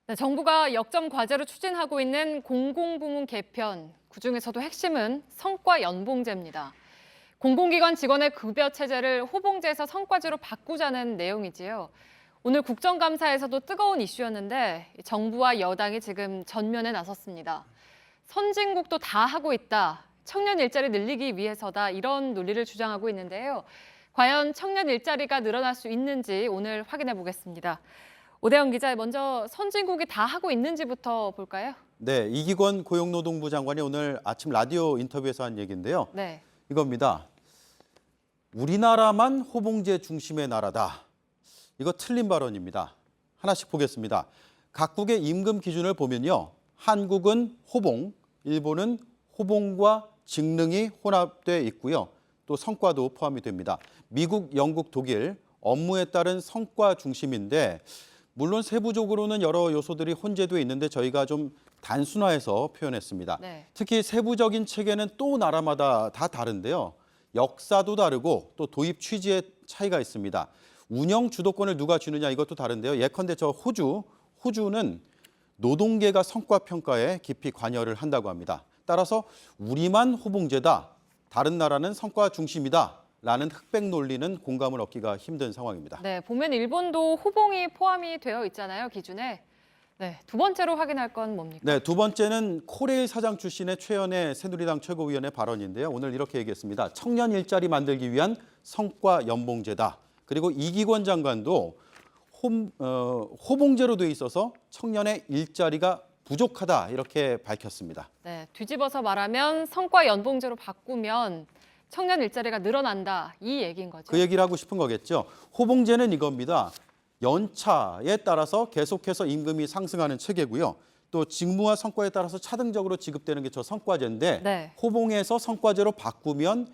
네, 정부가 역점 과제로 추진하고 있는 공공부문 개편, 그중에서도 핵심은 성과 연봉제입니다. 공공기관 직원의 급여 체제를 호봉제에서 성과제로 바꾸자는 내용이지요. 오늘 국정감사에서도 뜨거운 이슈였는데 정부와 여당이 지금 전면에 나섰습니다. 선진국도 다 하고 있다, 청년 일자리 늘리기 위해서다, 이런 논리를 주장하고 있는데요. 과연 청년 일자리가 늘어날 수 있는지 오늘 확인해 보겠습니다. 오대영 기자, 먼저 선진국이 다 하고 있는지부터 볼까요? 네, 이기권 고용노동부 장관이 오늘 아침 라디오 인터뷰에서 한 얘기인데요. 네. 이겁니다. 우리나라만 호봉제 중심의 나라다. 이거 틀린 발언입니다. 하나씩 보겠습니다. 각국의 임금 기준을 보면요. 한국은 호봉, 일본은 호봉과 직능이 혼합돼 있고요. 또 성과도 포함이 됩니다. 미국, 영국, 독일, 업무에 따른 성과 중심인데 물론 세부적으로는 여러 요소들이 혼재돼 있는데 저희가 좀 단순화해서 표현했습니다. 네. 특히 세부적인 체계는 또 나라마다 다 다른데요. 역사도 다르고 또 도입 취지에 차이가 있습니다. 운영 주도권을 누가 주느냐 이것도 다른데요. 예컨대 저 호주는 노동계가 성과 평가에 깊이 관여를 한다고 합니다. 따라서 우리만 호봉제다, 다른 나라는 성과 중심이다 라는 흑백 논리는 공감을 얻기가 힘든 상황입니다. 네, 보면 일본도 호봉이 포함이 되어 있잖아요, 기준에. 네, 두 번째로 확인할 건 뭡니까? 네, 두 번째는 코레일 사장 출신의 최연의 새누리당 최고위원의 발언인데요. 오늘 이렇게 얘기했습니다. 청년 일자리 만들기 위한 성과 연봉제다. 그리고 이기권 장관도 호봉제로 돼 있어서 청년의 일자리가 부족하다 이렇게 밝혔습니다. 네, 뒤집어서 말하면 성과 연봉제로 바꾸면 청년 일자리가 늘어난다, 이 얘기인 거죠. 그 얘기를 하고 싶은 거겠죠. 호봉제는 이겁니다. 연차에 따라서 계속해서 임금이 상승하는 체계고요. 또 직무와 성과에 따라서 차등적으로 지급되는 게 저 성과제인데 네. 호봉에서 성과제로 바꾸면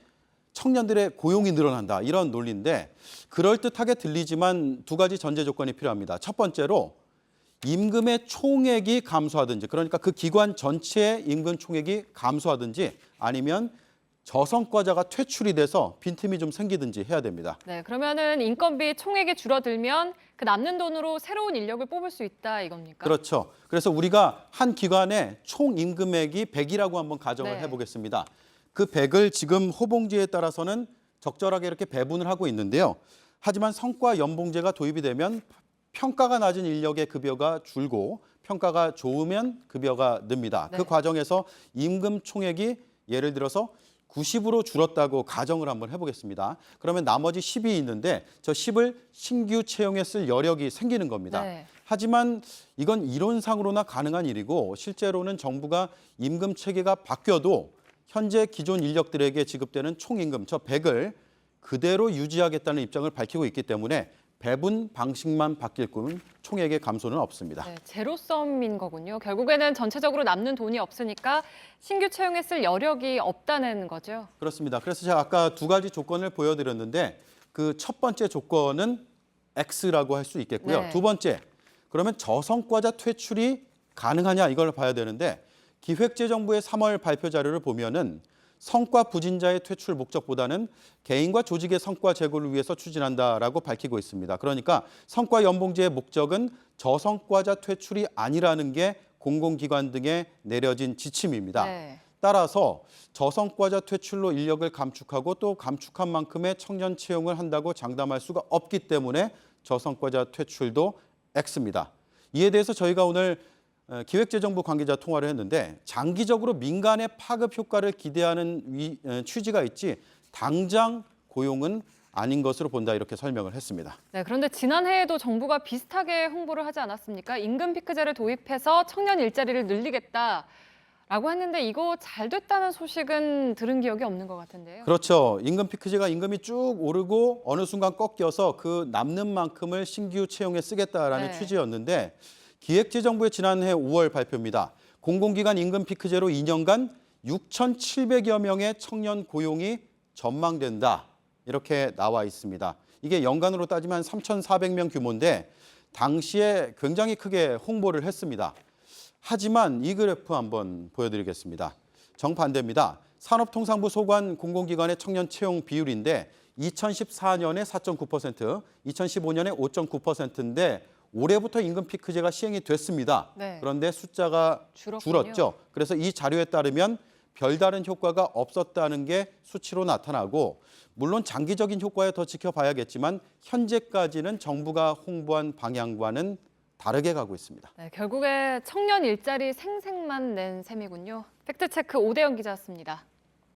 청년들의 고용이 늘어난다. 이런 논리인데 그럴듯하게 들리지만 두 가지 전제 조건이 필요합니다. 첫 번째로 임금의 총액이 감소하든지 그러니까 그 기관 전체의 임금 총액이 감소하든지 아니면 저성과자가 퇴출이 돼서 빈틈이 좀 생기든지 해야 됩니다. 네, 그러면은 인건비 총액이 줄어들면 그 남는 돈으로 새로운 인력을 뽑을 수 있다, 이겁니까? 그렇죠. 그래서 우리가 한 기관의 총 임금액이 100이라고 한번 가정을 네. 해보겠습니다. 그 100을 지금 호봉제에 따라서는 적절하게 이렇게 배분을 하고 있는데요. 하지만 성과 연봉제가 도입이 되면 평가가 낮은 인력의 급여가 줄고 평가가 좋으면 급여가 늡니다. 네. 그 과정에서 임금 총액이 예를 들어서 90으로 줄었다고 가정을 한번 해보겠습니다. 그러면 나머지 10이 있는데 저 10을 신규 채용에 쓸 여력이 생기는 겁니다. 네. 하지만 이건 이론상으로나 가능한 일이고 실제로는 정부가 임금 체계가 바뀌어도 현재 기존 인력들에게 지급되는 총임금 저 100을 그대로 유지하겠다는 입장을 밝히고 있기 때문에 배분 방식만 바뀔 뿐 총액의 감소는 없습니다. 네, 제로섬인 거군요. 결국에는 전체적으로 남는 돈이 없으니까 신규 채용에 쓸 여력이 없다는 거죠. 그렇습니다. 그래서 제가 아까 두 가지 조건을 보여드렸는데 그 첫 번째 조건은 X라고 할 수 있겠고요. 네. 두 번째, 그러면 저성과자 퇴출이 가능하냐 이걸 봐야 되는데 기획재정부의 3월 발표 자료를 보면은 성과 부진자의 퇴출 목적보다는 개인과 조직의 성과 제고를 위해서 추진한다라고 밝히고 있습니다. 그러니까 성과 연봉제의 목적은 저성과자 퇴출이 아니라는 게 공공기관 등에 내려진 지침입니다. 네. 따라서 저성과자 퇴출로 인력을 감축하고 또 감축한 만큼의 청년 채용을 한다고 장담할 수가 없기 때문에 저성과자 퇴출도 X입니다. 이에 대해서 저희가 오늘 기획재정부 관계자 통화를 했는데 장기적으로 민간의 파급 효과를 기대하는 취지가 있지 당장 고용은 아닌 것으로 본다 이렇게 설명을 했습니다. 네, 그런데 지난해에도 정부가 비슷하게 홍보를 하지 않았습니까? 임금 피크제를 도입해서 청년 일자리를 늘리겠다라고 했는데 이거 잘 됐다는 소식은 들은 기억이 없는 것 같은데요. 그렇죠. 임금 피크제가 임금이 쭉 오르고 어느 순간 꺾여서 그 남는 만큼을 신규 채용에 쓰겠다라는 네. 취지였는데 기획재정부의 지난해 5월 발표입니다. 공공기관 임금 피크제로 2년간 6,700여 명의 청년 고용이 전망된다. 이렇게 나와 있습니다. 이게 연간으로 따지면 3,400명 규모인데 당시에 굉장히 크게 홍보를 했습니다. 하지만 이 그래프 한번 보여드리겠습니다. 정반대입니다. 산업통상부 소관 공공기관의 청년 채용 비율인데 2014년에 4.9%, 2015년에 5.9%인데 올해부터 임금 피크제가 시행이 됐습니다. 네. 그런데 숫자가 줄었군요. 줄었죠. 그래서 이 자료에 따르면 별다른 효과가 없었다는 게 수치로 나타나고 물론 장기적인 효과에 더 지켜봐야겠지만 현재까지는 정부가 홍보한 방향과는 다르게 가고 있습니다. 네, 결국에 청년 일자리 생색만 낸 셈이군요. 팩트체크 오대영 기자였습니다.